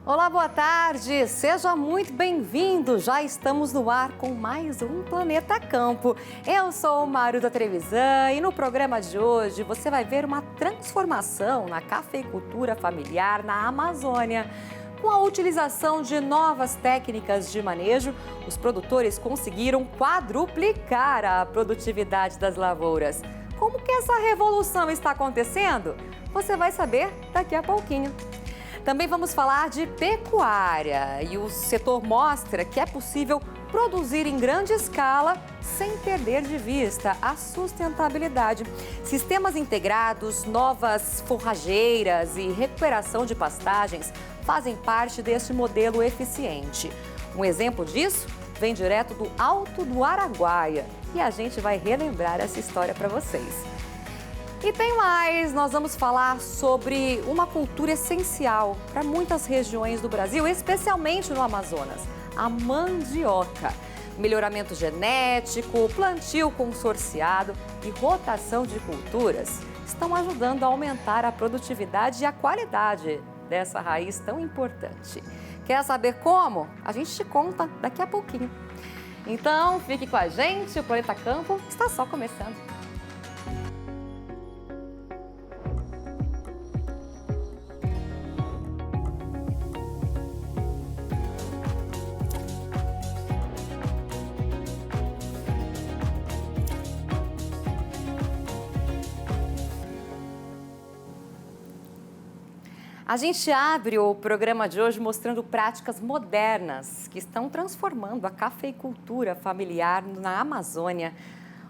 Olá, boa tarde, seja muito bem-vindo. Já estamos no ar com mais um Planeta Campo. Eu sou Maruda Trevisan e no programa de hoje você vai ver uma transformação na cafeicultura familiar na Amazônia. Com a utilização de novas técnicas de manejo, os produtores conseguiram quadruplicar a produtividade das lavouras. Como que essa revolução está acontecendo? Você vai saber daqui a pouquinho. Também vamos falar de pecuária e o setor mostra que é possível produzir em grande escala sem perder de vista a sustentabilidade. Sistemas integrados, novas forrageiras e recuperação de pastagens fazem parte deste modelo eficiente. Um exemplo disso vem direto do Alto do Araguaia e a gente vai relembrar essa história para vocês. E tem mais, nós vamos falar sobre uma cultura essencial para muitas regiões do Brasil, especialmente no Amazonas, a mandioca. Melhoramento genético, plantio consorciado e rotação de culturas estão ajudando a aumentar a produtividade e a qualidade dessa raiz tão importante. Quer saber como? A gente te conta daqui a pouquinho. Então, fique com a gente, o Planeta Campo está só começando. A gente abre o programa de hoje mostrando práticas modernas que estão transformando a cafeicultura familiar na Amazônia.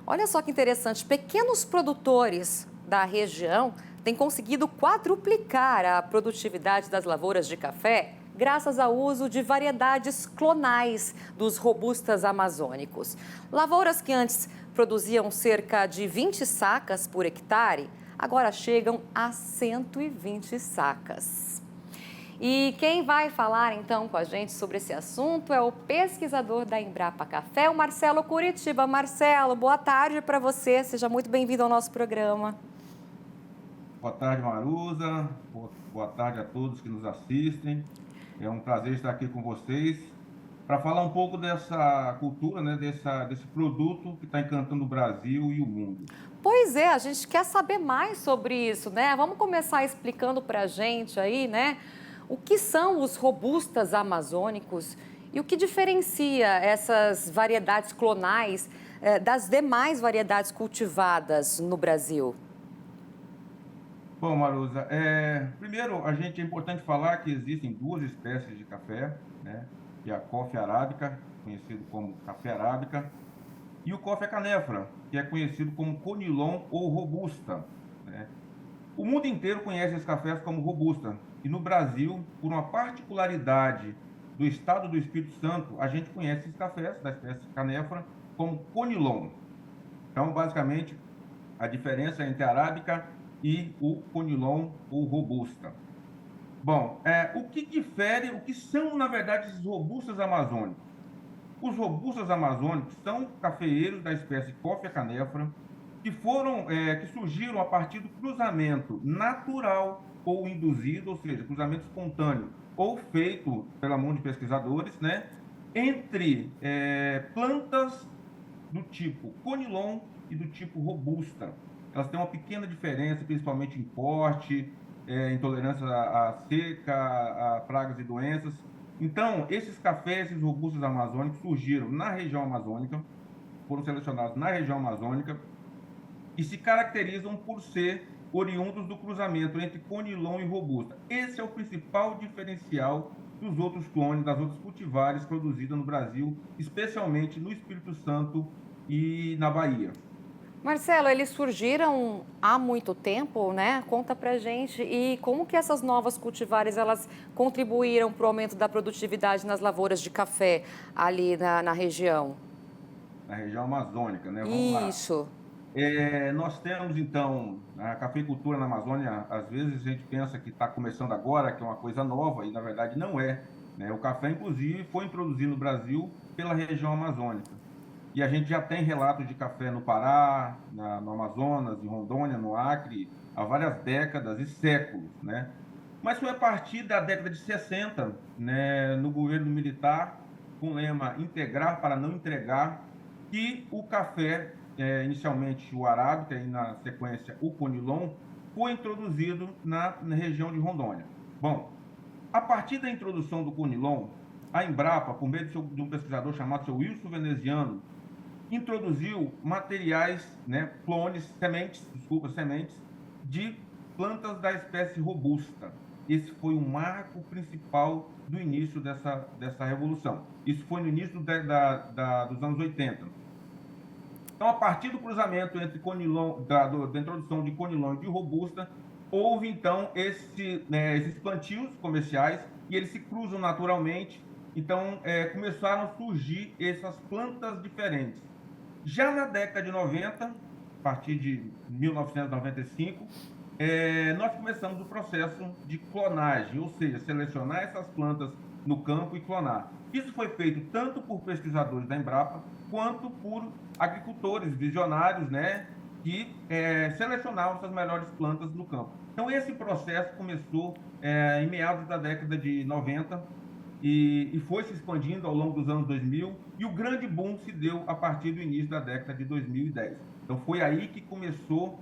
Olha só que interessante, pequenos produtores da região têm conseguido quadruplicar a produtividade das lavouras de café graças ao uso de variedades clonais dos robustas amazônicos. Lavouras que antes produziam cerca de 20 sacas por hectare, agora chegam a 120 sacas. E quem vai falar então com a gente sobre esse assunto é o pesquisador da Embrapa Café, o Marcelo Curitiba. Marcelo, boa tarde para você, seja muito bem-vindo ao nosso programa. Boa tarde, Marusa. Boa tarde a todos que nos assistem. É um prazer estar aqui com vocês para falar um pouco dessa cultura, né, desse produto que está encantando o Brasil e o mundo. Pois é, a gente quer saber mais sobre isso, né? Vamos começar explicando para a gente aí, né? O que são os robustas amazônicos e o que diferencia essas variedades clonais das demais variedades cultivadas no Brasil? Bom, Marusa, primeiro é importante falar que existem duas espécies de café, né? Que é a Coffea arábica, conhecido como café arábica, e o Coffea canephora, que é conhecido como conilon ou robusta, né? O mundo inteiro conhece esses cafés como robusta, e no Brasil, por uma particularidade do estado do Espírito Santo, a gente conhece esses cafés da espécie canephora como conilon. Então, basicamente, a diferença entre a arábica e o conilon ou robusta. Bom, o que difere, o que são, na verdade, esses robustas amazônicos? Os robustas amazônicos são cafeeiros da espécie Coffea canephora que surgiram a partir do cruzamento natural ou induzido, ou seja, cruzamento espontâneo ou feito pela mão de pesquisadores, né, entre plantas do tipo conilon e do tipo robusta. Elas têm uma pequena diferença, principalmente em porte, intolerância à seca, a pragas e doenças. Então, esses cafés, esses robustos amazônicos surgiram na região amazônica, foram selecionados na região amazônica e se caracterizam por ser oriundos do cruzamento entre conilon e robusta. Esse é o principal diferencial dos outros clones, das outras cultivares produzidas no Brasil, especialmente no Espírito Santo e na Bahia. Marcelo, eles surgiram há muito tempo, né? Conta pra gente. E como que essas novas cultivares, elas contribuíram para o aumento da produtividade nas lavouras de café ali na região? Na região amazônica, né? Vamos lá. Isso. Nós temos, então, a cafeicultura na Amazônia, às vezes a gente pensa que está começando agora, que é uma coisa nova, e na verdade não é, né? O café, inclusive, foi introduzido no Brasil pela região amazônica. E a gente já tem relatos de café no Pará, no Amazonas, em Rondônia, no Acre, há várias décadas e séculos, né? Mas foi a partir da década de 60, né, no governo militar, com o lema integrar para não entregar, que o café, inicialmente o arábica e na sequência o conilon, foi introduzido na região de Rondônia. Bom, a partir da introdução do conilon, a Embrapa, por meio de um pesquisador chamado seu Wilson Veneziano, introduziu materiais, né, sementes de plantas da espécie robusta. Esse foi o marco principal do início dessa revolução. Isso foi no início dos anos 80. Então, a partir do cruzamento entre da introdução de conilon e de robusta, houve, então, esses plantios comerciais e eles se cruzam naturalmente. Então, começaram a surgir essas plantas diferentes. Já na década de 90, a partir de 1995, nós começamos o processo de clonagem, ou seja, selecionar essas plantas no campo e clonar. Isso foi feito tanto por pesquisadores da Embrapa, quanto por agricultores visionários, né, que selecionavam essas melhores plantas no campo. Então, esse processo começou em meados da década de 90 e foi se expandindo ao longo dos anos 2000, e o grande boom se deu a partir do início da década de 2010. Então, foi aí que começou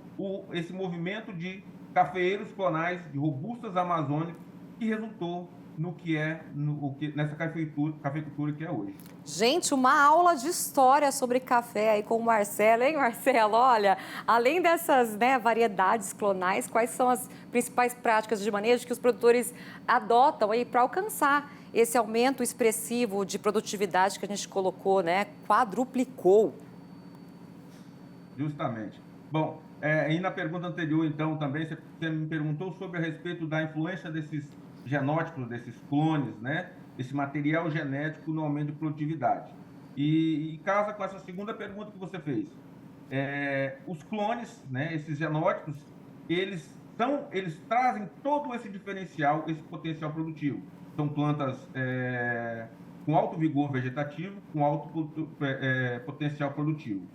esse movimento de cafeeiros clonais de robustas amazônicas, que resultou nessa cafeicultura que é hoje. Gente, uma aula de história sobre café aí com o Marcelo, hein, Marcelo? Olha, além dessas, né, variedades clonais, quais são as principais práticas de manejo que os produtores adotam aí para alcançar esse aumento expressivo de produtividade que a gente colocou, né, quadruplicou? Justamente. Bom, e na pergunta anterior, então, também você me perguntou sobre a respeito da influência desses genótipos, desses clones, né? Esse material genético no aumento de produtividade. E casa com essa segunda pergunta que você fez. Os clones, né, esses genótipos, eles trazem todo esse diferencial, esse potencial produtivo. São plantas com alto vigor vegetativo, com alto potencial produtivo.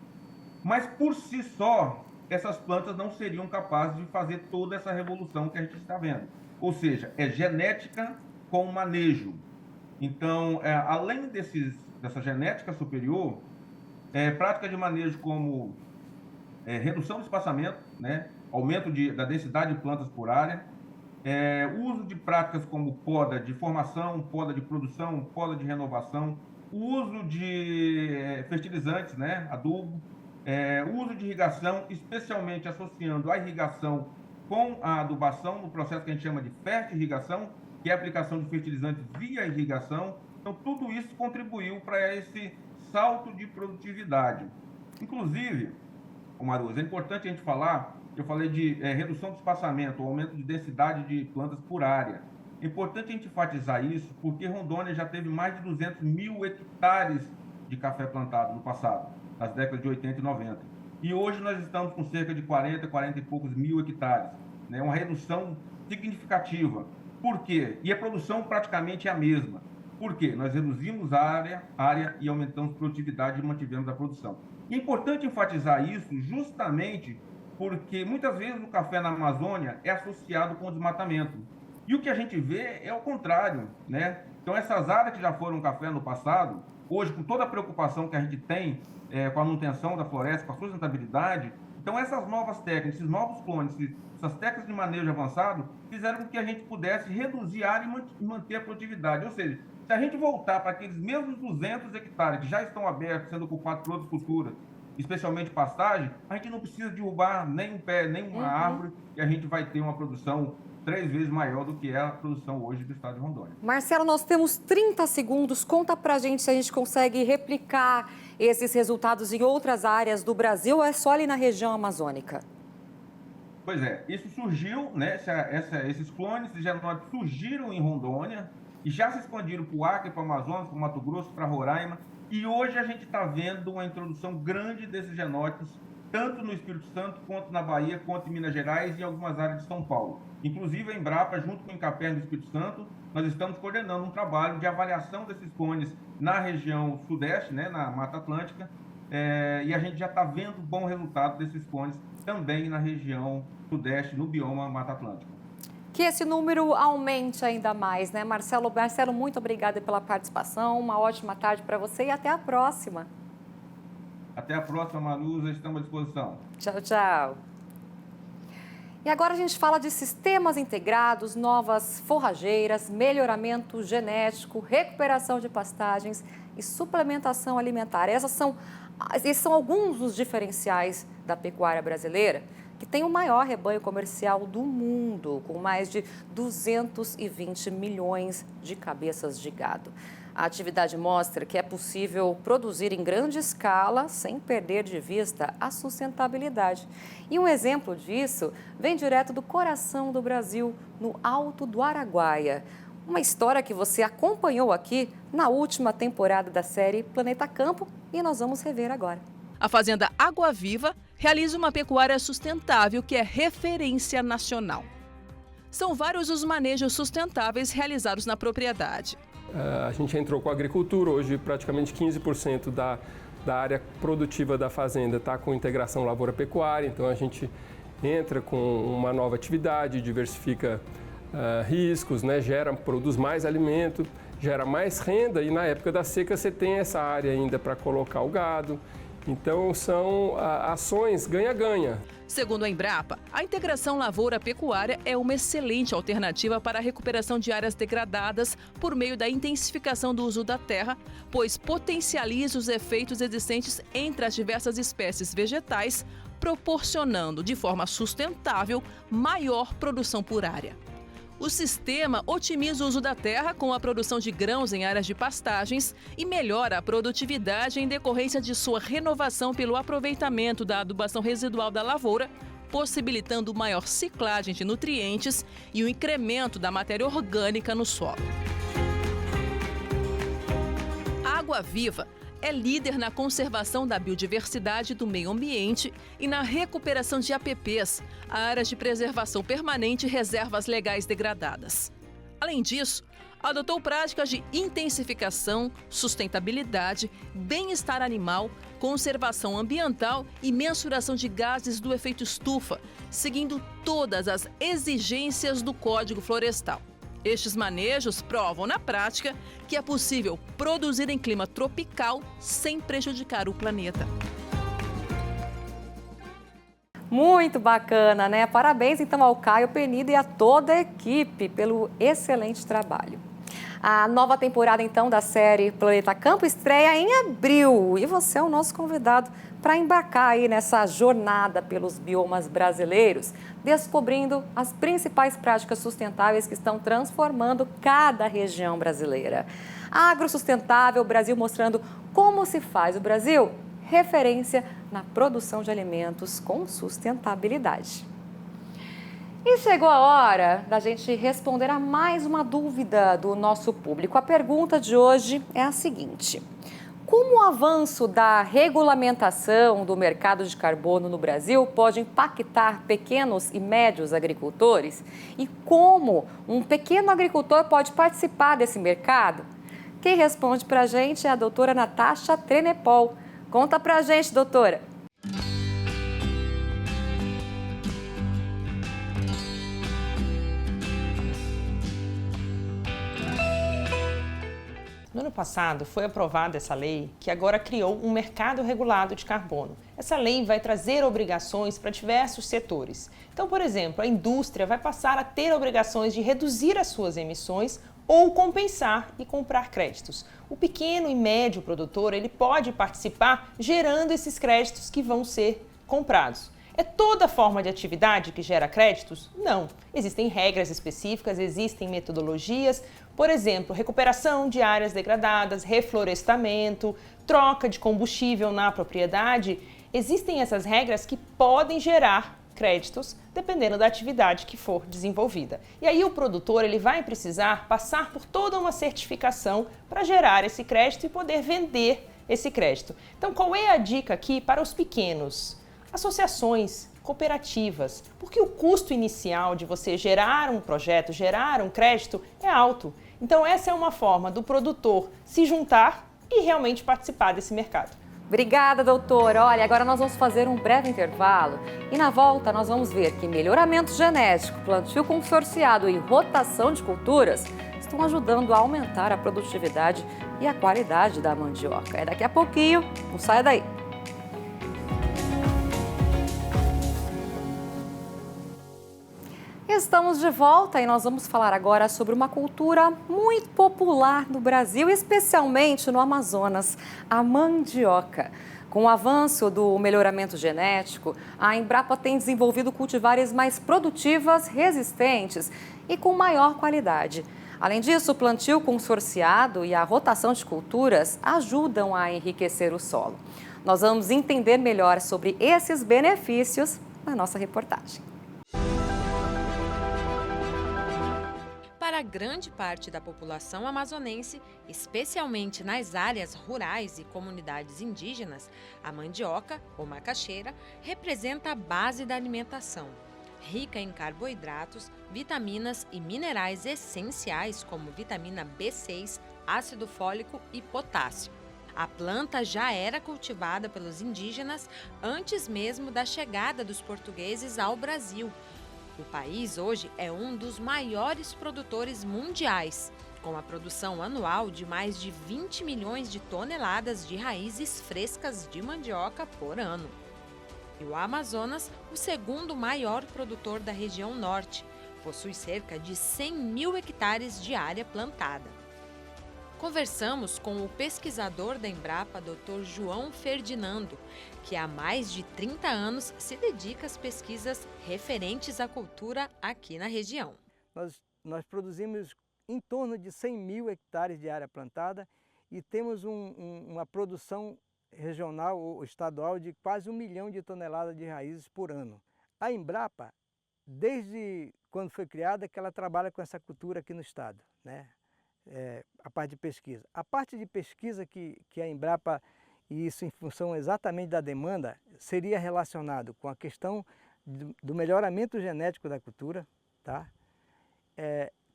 Mas, por si só, essas plantas não seriam capazes de fazer toda essa revolução que a gente está vendo. Ou seja, é genética com manejo. Então, além dessa genética superior, práticas de manejo como redução do espaçamento, né, aumento da densidade de plantas por área, uso de práticas como poda de formação, poda de produção, poda de renovação, o uso de fertilizantes, né, adubo, uso de irrigação, especialmente associando a irrigação com a adubação, no processo que a gente chama de fertirrigação, que é a aplicação de fertilizantes via irrigação. Então, tudo isso contribuiu para esse salto de produtividade. Inclusive, Maruza, é importante a gente falar, eu falei de redução do espaçamento, aumento de densidade de plantas por área. É importante a gente enfatizar isso, porque Rondônia já teve mais de 200 mil hectares de café plantado no passado, nas décadas de 80 e 90. E hoje nós estamos com cerca de 40 e poucos mil hectares, né? Uma redução significativa. Por quê? E a produção praticamente é a mesma. Por quê? Nós reduzimos a área e aumentamos a produtividade e mantivemos a produção. E é importante enfatizar isso justamente porque muitas vezes o café na Amazônia é associado com o desmatamento. E o que a gente vê é o contrário, né? Então, essas áreas que já foram café no passado, hoje, com toda a preocupação que a gente tem com a manutenção da floresta, com a sustentabilidade, então essas novas técnicas, esses novos clones, essas técnicas de manejo avançado, fizeram com que a gente pudesse reduzir a área e manter a produtividade. Ou seja, se a gente voltar para aqueles mesmos 200 hectares que já estão abertos, sendo ocupados por outras culturas, especialmente pastagem, a gente não precisa derrubar nem um pé, nem uma árvore, e a gente vai ter uma produção 3 vezes maior do que é a produção hoje do estado de Rondônia. Marcelo, nós temos 30 segundos. Conta pra gente se a gente consegue replicar esses resultados em outras áreas do Brasil ou é só ali na região amazônica? Pois é, isso surgiu, né? Esses clones de genótipos surgiram em Rondônia e já se expandiram para o Acre, para o Amazonas, para o Mato Grosso, para Roraima. E hoje a gente está vendo uma introdução grande desses genótipos, tanto no Espírito Santo, quanto na Bahia, quanto em Minas Gerais e em algumas áreas de São Paulo. Inclusive, a Embrapa, junto com o Incapé do Espírito Santo, nós estamos coordenando um trabalho de avaliação desses clones na região sudeste, né, na Mata Atlântica, e a gente já está vendo bom resultado desses clones também na região sudeste, no bioma Mata Atlântica. que esse número aumente ainda mais, né, Marcelo? Marcelo, muito obrigada pela participação, uma ótima tarde para você e até a próxima. Até a próxima, Manusa, estamos à disposição. Tchau, tchau. E agora a gente fala de sistemas integrados, novas forrageiras, melhoramento genético, recuperação de pastagens e suplementação alimentar. Esses são alguns dos diferenciais da pecuária brasileira, que tem o maior rebanho comercial do mundo, com mais de 220 milhões de cabeças de gado. A atividade mostra que é possível produzir em grande escala sem perder de vista a sustentabilidade. E um exemplo disso vem direto do coração do Brasil, no Alto do Araguaia. Uma história que você acompanhou aqui na última temporada da série Planeta Campo e nós vamos rever agora. A fazenda Água Viva realiza uma pecuária sustentável que é referência nacional. São vários os manejos sustentáveis realizados na propriedade. A gente entrou com a agricultura, hoje praticamente 15% da área produtiva da fazenda está com integração lavoura-pecuária, então a gente entra com uma nova atividade, diversifica riscos, né, produz mais alimento, gera mais renda e na época da seca você tem essa área ainda para colocar o gado. Então, são ações ganha-ganha. Segundo a Embrapa, a integração lavoura-pecuária é uma excelente alternativa para a recuperação de áreas degradadas por meio da intensificação do uso da terra, pois potencializa os efeitos existentes entre as diversas espécies vegetais, proporcionando de forma sustentável maior produção por área. O sistema otimiza o uso da terra com a produção de grãos em áreas de pastagens e melhora a produtividade em decorrência de sua renovação pelo aproveitamento da adubação residual da lavoura, possibilitando maior ciclagem de nutrientes e o incremento da matéria orgânica no solo. A Água Viva é líder na conservação da biodiversidade do meio ambiente e na recuperação de APPs, áreas de preservação permanente e reservas legais degradadas. Além disso, adotou práticas de intensificação, sustentabilidade, bem-estar animal, conservação ambiental e mensuração de gases do efeito estufa, seguindo todas as exigências do Código Florestal. Estes manejos provam na prática que é possível produzir em clima tropical sem prejudicar o planeta. Muito bacana, né? Parabéns então ao Caio Penido e a toda a equipe pelo excelente trabalho. A nova temporada então da série Planeta Campo estreia em abril e você é o nosso convidado para embarcar aí nessa jornada pelos biomas brasileiros, descobrindo as principais práticas sustentáveis que estão transformando cada região brasileira. Agrosustentável, Brasil mostrando como se faz o Brasil, referência na produção de alimentos com sustentabilidade. E chegou a hora da gente responder a mais uma dúvida do nosso público. A pergunta de hoje é a seguinte: como o avanço da regulamentação do mercado de carbono no Brasil pode impactar pequenos e médios agricultores? E como um pequeno agricultor pode participar desse mercado? Quem responde para a gente é a doutora Natasha Trenepol. Conta para a gente, doutora. No ano passado, foi aprovada essa lei que agora criou um mercado regulado de carbono. Essa lei vai trazer obrigações para diversos setores. Então, por exemplo, a indústria vai passar a ter obrigações de reduzir as suas emissões ou compensar e comprar créditos. O pequeno e médio produtor, ele pode participar gerando esses créditos que vão ser comprados. É toda forma de atividade que gera créditos? Não. Existem regras específicas, existem metodologias, por exemplo, recuperação de áreas degradadas, reflorestamento, troca de combustível na propriedade. Existem essas regras que podem gerar créditos dependendo da atividade que for desenvolvida. E aí o produtor ele vai precisar passar por toda uma certificação para gerar esse crédito e poder vender esse crédito. Então, qual é a dica aqui para os pequenos? Associações, cooperativas, porque o custo inicial de você gerar um projeto, gerar um crédito é alto. Então essa é uma forma do produtor se juntar e realmente participar desse mercado. Obrigada, doutor. Olha, agora nós vamos fazer um breve intervalo e na volta nós vamos ver que melhoramento genético, plantio consorciado e rotação de culturas estão ajudando a aumentar a produtividade e a qualidade da mandioca. É daqui a pouquinho, não saia daí. Estamos de volta e nós vamos falar agora sobre uma cultura muito popular no Brasil, especialmente no Amazonas, a mandioca. Com o avanço do melhoramento genético, a Embrapa tem desenvolvido cultivares mais produtivas, resistentes e com maior qualidade. Além disso, o plantio consorciado e a rotação de culturas ajudam a enriquecer o solo. Nós vamos entender melhor sobre esses benefícios na nossa reportagem. Para grande parte da população amazonense, especialmente nas áreas rurais e comunidades indígenas, a mandioca, ou macaxeira, representa a base da alimentação. Rica em carboidratos, vitaminas e minerais essenciais como vitamina B6, ácido fólico e potássio. A planta já era cultivada pelos indígenas antes mesmo da chegada dos portugueses ao Brasil. O país hoje é um dos maiores produtores mundiais, com a produção anual de mais de 20 milhões de toneladas de raízes frescas de mandioca por ano. E o Amazonas, o segundo maior produtor da região norte, possui cerca de 100 mil hectares de área plantada. Conversamos com o pesquisador da Embrapa, Dr. João Ferdinando, que há mais de 30 anos se dedica às pesquisas referentes à cultura aqui na região. Nós produzimos em torno de 100 mil hectares de área plantada e temos uma produção regional ou estadual de quase 1 milhão de toneladas de raízes por ano. A Embrapa, desde quando foi criada, que ela trabalha com essa cultura aqui no estado, né? A parte de pesquisa. A parte de pesquisa que a Embrapa, e isso em função exatamente da demanda, seria relacionado com a questão do melhoramento genético da cultura, tá?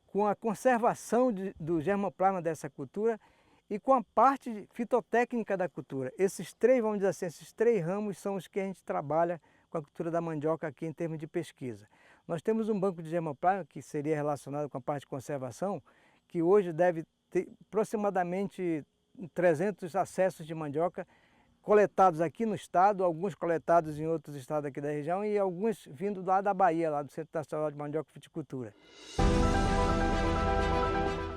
Com a conservação do germoplasma dessa cultura e com a parte fitotécnica da cultura. Esses três, vamos dizer assim, esses três ramos são os que a gente trabalha com a cultura da mandioca aqui em termos de pesquisa. Nós temos um banco de germoplasma que seria relacionado com a parte de conservação, que hoje deve ter aproximadamente 300 acessos de mandioca coletados aqui no estado, alguns coletados em outros estados aqui da região e alguns vindo lá da Bahia, lá do Centro Nacional de Mandioca e Viticultura.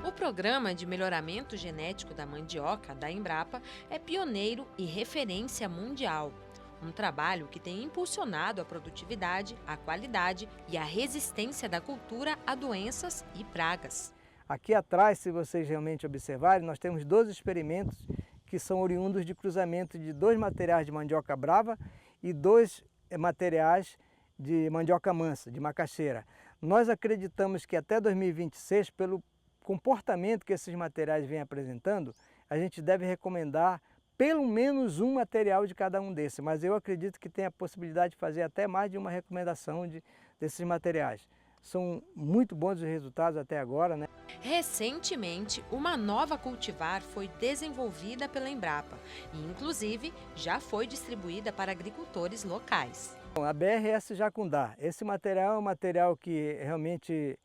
O Programa de Melhoramento Genético da Mandioca, da Embrapa, é pioneiro e referência mundial. Um trabalho que tem impulsionado a produtividade, a qualidade e a resistência da cultura a doenças e pragas. Aqui atrás, se vocês realmente observarem, nós temos 12 experimentos que são oriundos de cruzamento de 2 materiais de mandioca brava e 2 materiais de mandioca mansa, de macaxeira. Nós acreditamos que até 2026, pelo comportamento que esses materiais vêm apresentando, a gente deve recomendar pelo menos um material de cada um desses, mas eu acredito que tem a possibilidade de fazer até mais de uma recomendação desses materiais. São muito bons os resultados até agora, né? Recentemente, uma nova cultivar foi desenvolvida pela Embrapa e, inclusive, já foi distribuída para agricultores locais. A BRS Jacundá, esse material é um material que realmente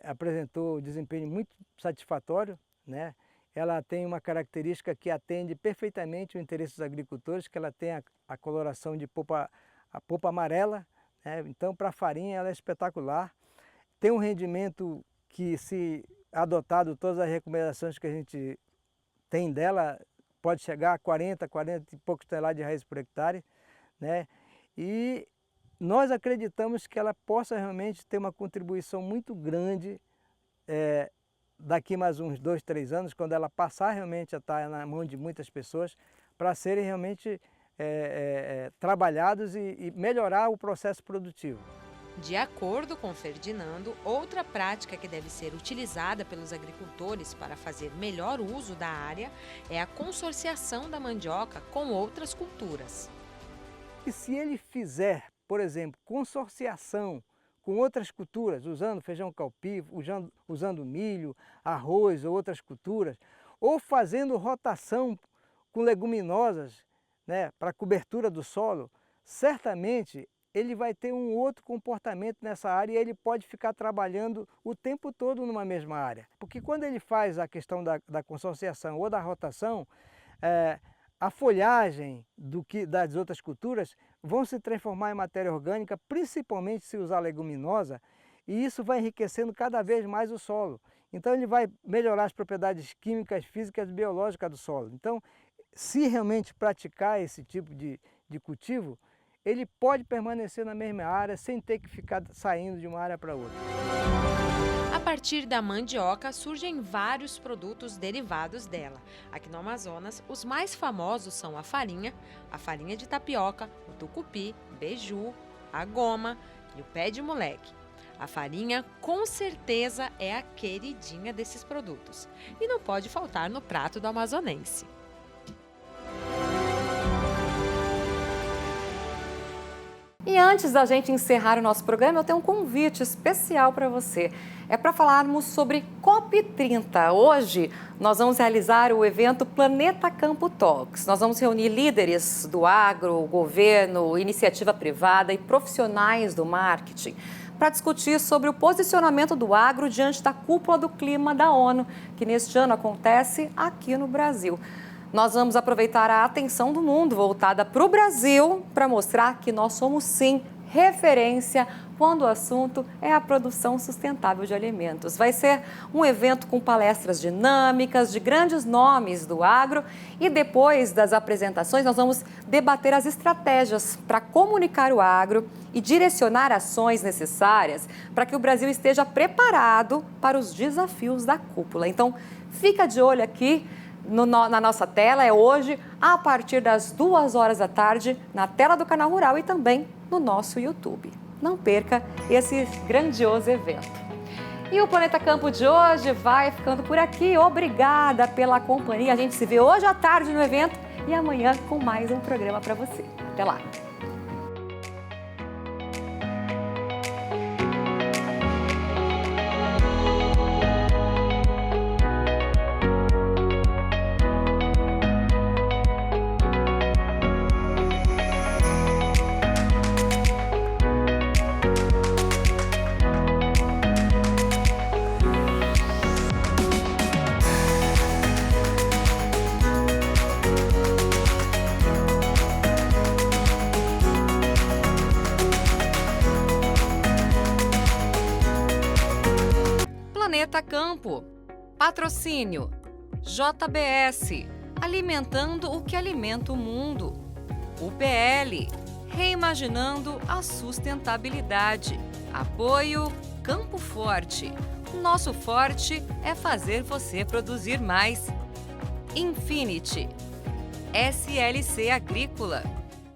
apresentou um desempenho muito satisfatório, né? Ela tem uma característica que atende perfeitamente o interesse dos agricultores, que ela tem a coloração de a polpa amarela. Então, para a farinha, ela é espetacular. Tem um rendimento que, se adotado todas as recomendações que a gente tem dela, pode chegar a 40 e poucos toneladas de raiz por hectare, né? E nós acreditamos que ela possa realmente ter uma contribuição muito grande daqui mais uns 2, 3 anos, quando ela passar realmente a estar na mão de muitas pessoas, para serem realmente trabalhados e melhorar o processo produtivo. De acordo com Ferdinando, outra prática que deve ser utilizada pelos agricultores para fazer melhor uso da área é a consorciação da mandioca com outras culturas. E se ele fizer, por exemplo, consorciação com outras culturas, usando feijão caupí, usando milho, arroz ou outras culturas, ou fazendo rotação com leguminosas, né, para a cobertura do solo, certamente ele vai ter um outro comportamento nessa área e ele pode ficar trabalhando o tempo todo numa mesma área. Porque quando ele faz a questão da consociação ou da rotação, a folhagem das outras culturas vão se transformar em matéria orgânica, principalmente se usar leguminosa, e isso vai enriquecendo cada vez mais o solo. Então ele vai melhorar as propriedades químicas, físicas e biológicas do solo. Então, se realmente praticar esse tipo de cultivo, ele pode permanecer na mesma área sem ter que ficar saindo de uma área para outra. A partir da mandioca surgem vários produtos derivados dela. Aqui no Amazonas, os mais famosos são a farinha de tapioca, o tucupi, beiju, a goma e o pé de moleque. A farinha, com certeza, é a queridinha desses produtos e não pode faltar no prato do amazonense. E antes da gente encerrar o nosso programa, eu tenho um convite especial para você. É para falarmos sobre COP30. Hoje nós vamos realizar o evento Planeta Campo Talks. Nós vamos reunir líderes do agro, governo, iniciativa privada e profissionais do marketing para discutir sobre o posicionamento do agro diante da cúpula do clima da ONU, que neste ano acontece aqui no Brasil. Nós vamos aproveitar a atenção do mundo voltada para o Brasil para mostrar que nós somos, sim, referência quando o assunto é a produção sustentável de alimentos. Vai ser um evento com palestras dinâmicas de grandes nomes do agro e depois das apresentações nós vamos debater as estratégias para comunicar o agro e direcionar ações necessárias para que o Brasil esteja preparado para os desafios da cúpula. Então, fica de olho aqui na nossa tela, é hoje, a partir das 2 horas da tarde, na tela do Canal Rural e também no nosso YouTube. Não perca esse grandioso evento. E o Planeta Campo de hoje vai ficando por aqui. Obrigada pela companhia. A gente se vê hoje à tarde no evento e amanhã com mais um programa para você. Até lá! Planeta Campo. Patrocínio JBS, alimentando o que alimenta o mundo. UPL, reimaginando a sustentabilidade. Apoio Campo Forte. Nosso forte é fazer você produzir mais. Infinity. SLC Agrícola.